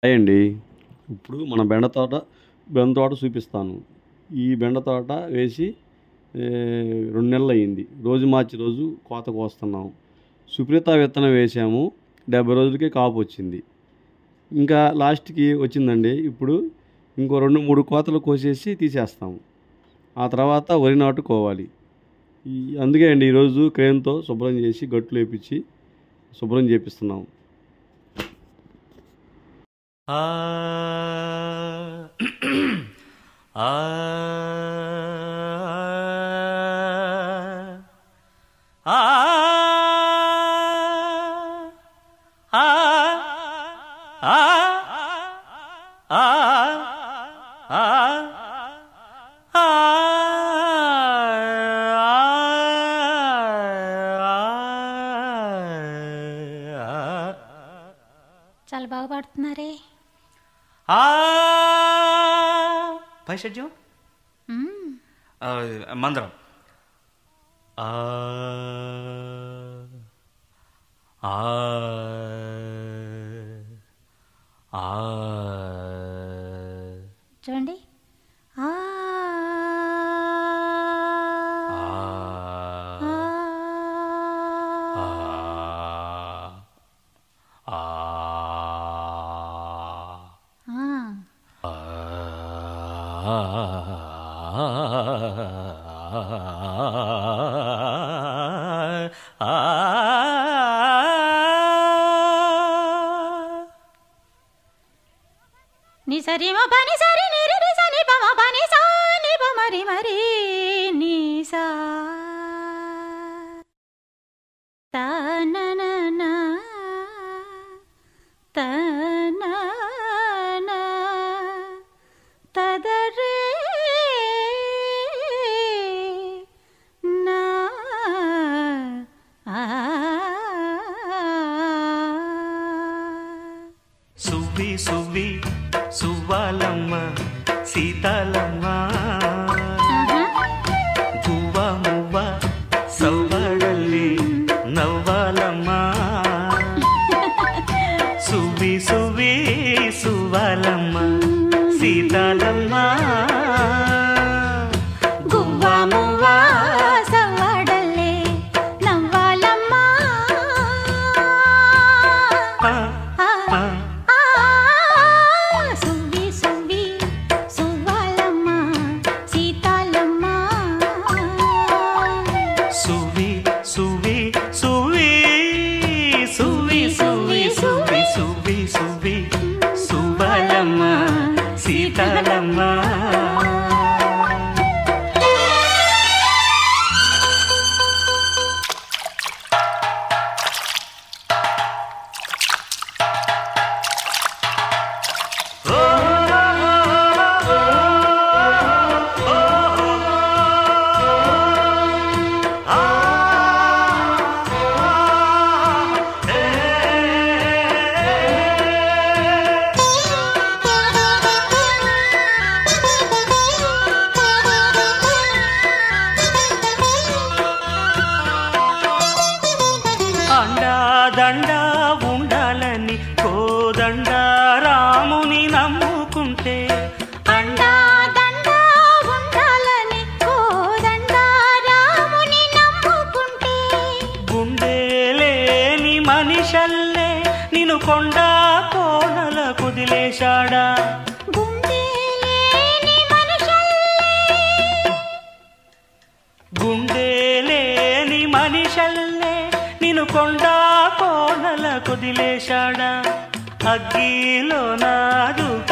Hi అండి. ఇప్పుడు మన బెండ తోట చూపిస్తాను. ఈ బెండ తోట వేసి 2 నెలలయింది. రోజు మార్చి రోజు కోత కోస్తున్నాం. సుప్రీత విత్తనం వేసాము. 70 రోజులకే కాపొచ్చింది. ఇంకా లాస్ట్‌కి వచ్చిందండి. ఇప్పుడు ఇంకో 2, 3 కోతలు కోసేసి తీసేస్తాము. ఆ తర్వాత వరి నాటుకోవాలి. అందుకే అండి ఈరోజు క్రేన్‌తో శుభ్రం చేసి గట్లేపిచ్చి శుభ్రం చేపిస్తున్నాం. ఆ ఆ ఆ చాలా బాగా పాడుతున్నారే. పైషడ్యం మ్మ్. మందరం ఆ ఆ ఆ చూడండి. ఆ ని సరి మ పని సరి ని రి రి స ని ప మ పని సా ని ప మరి మరి ని సా త న న న త న న త ద రే నా ఆ సువ్వి సువ్వి సువ్వాలమ్మ సీతాలమ్మ గువ్వ మువ్వ సవ్వడల్లి నవ్వాలమ్మ సువ్వి సువ్వి సువ్వాలమ్మ సీతాలమ్మ గువ్వ మువ్వ సవ్వడల్లే నవ్వాలమ్మ సువ్వి సువ్వి సువ్వాలమ్మ సీతాలమ్మ సువ్వి సువ్వి సువ్వి సువ్వి సువ్వి సువ్వి సువ్వి సువ్వి సువ్వాలమ్మ సీతాలమ్మ దండా ఉండాలని కోదండ రాముని నమ్ముకుంటే అండా దండా ఉండాలని కోదండ రాముని నమ్ముకుంటే గుండె లేని మనిషల్లే నిన్ను కొండా కోనల కుదిలేశాడా గుండె లేని మనుషుల్లే గుండె లేని మనిషల్లే నిన్ను కొండా కోనల కుదిలేశాడా అగ్గిలో నాదుక